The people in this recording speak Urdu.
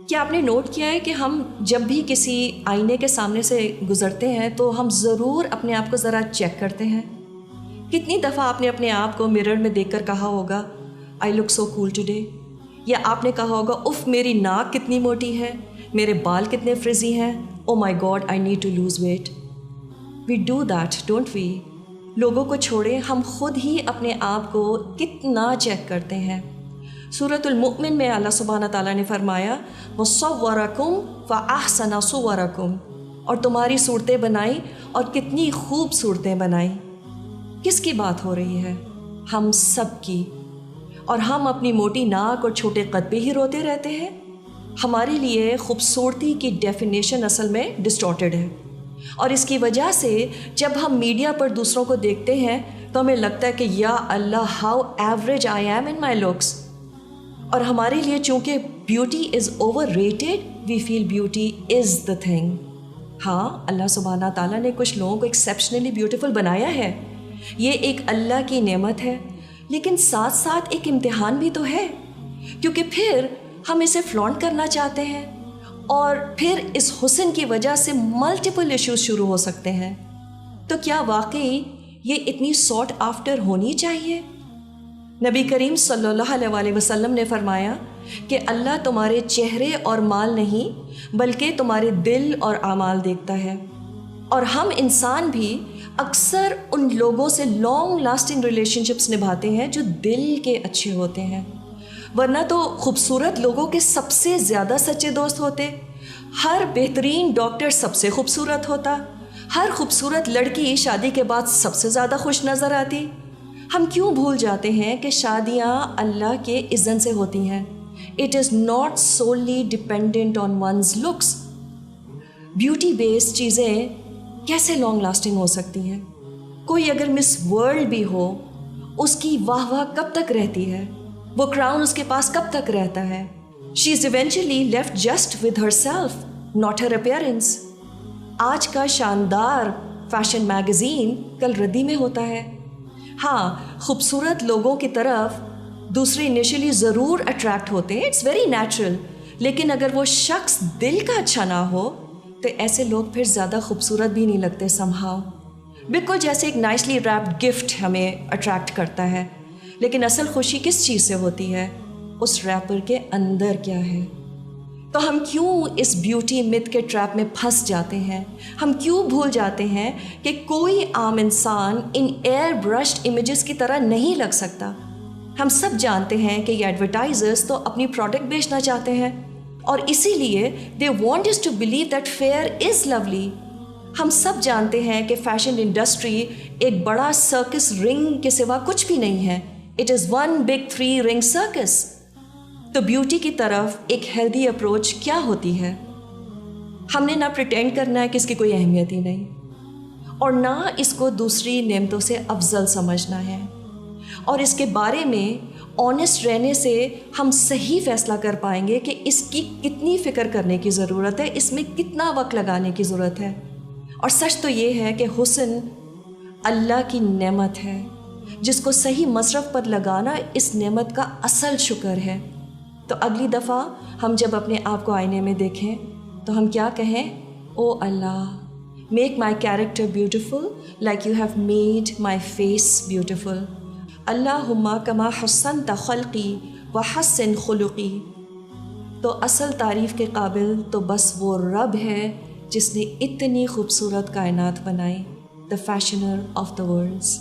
کیا آپ نے نوٹ کیا ہے کہ ہم جب بھی کسی آئینے کے سامنے سے گزرتے ہیں تو ہم ضرور اپنے آپ کو ذرا چیک کرتے ہیں؟ کتنی دفعہ آپ نے اپنے آپ کو مرر میں دیکھ کر کہا ہوگا آئی لک سو کول ٹوڈے، یا آپ نے کہا ہوگا اف میری ناک کتنی موٹی ہے، میرے بال کتنے فریزی ہیں، oh my god I need to lose weight. We do that don't we? لوگوں کو چھوڑیں، ہم خود ہی اپنے آپ کو کتنا چیک کرتے ہیں. سورۃ المؤمن میں اللہ سبحانہ تعالیٰ نے فرمایا وَصَوَّرَكُمْ فَأَحْسَنَ صُوَرَكُمْ، اور تمہاری صورتیں بنائیں اور کتنی خوب صورتیں بنائیں. کس کی بات ہو رہی ہے؟ ہم سب کی. اور ہم اپنی موٹی ناک اور چھوٹے قد پہ ہی روتے رہتے ہیں. ہمارے لیے خوبصورتی کی ڈیفینیشن اصل میں ڈسٹورٹڈ ہے، اور اس کی وجہ سے جب ہم میڈیا پر دوسروں کو دیکھتے ہیں تو ہمیں لگتا ہے کہ یا اللہ how average I am in my looks. اور ہمارے لیے چونکہ beauty is overrated, we feel beauty is the thing. ہاں، اللہ سبحانہ تعالیٰ نے کچھ لوگوں کو ایکسیپشنلی بیوٹیفل بنایا ہے، یہ ایک اللہ کی نعمت ہے، لیکن ساتھ ساتھ ایک امتحان بھی تو ہے، کیونکہ پھر ہم اسے فلانٹ کرنا چاہتے ہیں اور پھر اس حسن کی وجہ سے ملٹیپل ایشوز شروع ہو سکتے ہیں. تو کیا واقعی یہ اتنی ساٹ آفٹر ہونی چاہیے؟ نبی کریم صلی اللہ علیہ وسلم نے فرمایا کہ اللہ تمہارے چہرے اور مال نہیں بلکہ تمہارے دل اور اعمال دیکھتا ہے. اور ہم انسان بھی اکثر ان لوگوں سے لانگ لاسٹنگ ریلیشن شپس نبھاتے ہیں جو دل کے اچھے ہوتے ہیں، ورنہ تو خوبصورت لوگوں کے سب سے زیادہ سچے دوست ہوتے. ہر بہترین ڈاکٹر سب سے خوبصورت ہوتا، ہر خوبصورت لڑکی شادی کے بعد سب سے زیادہ خوش نظر آتی. ہم کیوں بھول جاتے ہیں کہ شادیاں اللہ کے اذن سے ہوتی ہیں؟ It is not solely dependent on one's looks. Beauty based چیزیں کیسے لانگ لاسٹنگ ہو سکتی ہیں؟ کوئی اگر مس ورلڈ بھی ہو، اس کی واہ واہ کب تک رہتی ہے؟ وہ کراؤن اس کے پاس کب تک رہتا ہے؟ She is eventually left just with herself, not her appearance. آج کا شاندار فیشن میگزین کل ردی میں ہوتا ہے. ہاں، خوبصورت لوگوں کی طرف دوسرے انیشلی ضرور اٹریکٹ ہوتے ہیں، اٹس ویری نیچرل، لیکن اگر وہ شخص دل کا اچھا نہ ہو تو ایسے لوگ پھر زیادہ خوبصورت بھی نہیں لگتے somehow. بالکل جیسے ایک نائسلی ریپڈ گفٹ ہمیں اٹریکٹ کرتا ہے، لیکن اصل خوشی کس چیز سے ہوتی ہے؟ اس ریپر کے اندر کیا ہے؟ تو ہم کیوں اس بیوٹی مت کے ٹریپ میں پھنس جاتے ہیں؟ ہم کیوں بھول جاتے ہیں کہ کوئی عام انسان ان ایئر برشڈ امیجز کی طرح نہیں لگ سکتا؟ ہم سب جانتے ہیں کہ یہ ایڈورٹائزرز تو اپنی پروڈکٹ بیچنا چاہتے ہیں، اور اسی لیے they want us to believe that fair is lovely. ہم سب جانتے ہیں کہ فیشن انڈسٹری ایک بڑا سرکس رنگ کے سوا کچھ بھی نہیں ہے. اٹ از ون بگ 3 رنگ سرکس. تو بیوٹی کی طرف ایک ہیلدی اپروچ کیا ہوتی ہے؟ ہم نے نہ پریٹینڈ کرنا ہے کہ اس کی کوئی اہمیت ہی نہیں، اور نہ اس کو دوسری نعمتوں سے افضل سمجھنا ہے. اور اس کے بارے میں آنیسٹ رہنے سے ہم صحیح فیصلہ کر پائیں گے کہ اس کی کتنی فکر کرنے کی ضرورت ہے، اس میں کتنا وقت لگانے کی ضرورت ہے. اور سچ تو یہ ہے کہ حسن اللہ کی نعمت ہے، جس کو صحیح مصرف پر لگانا اس نعمت کا اصل شکر ہے. تو اگلی دفعہ ہم جب اپنے آپ کو آئینے میں دیکھیں تو ہم کیا کہیں؟ او اللہ، make my character beautiful like you have made my face beautiful. اللہم کما حسنت خلقی وحسن خلقی. تو اصل تعریف کے قابل تو بس وہ رب ہے جس نے اتنی خوبصورت کائنات بنائی، the fashioner of the worlds.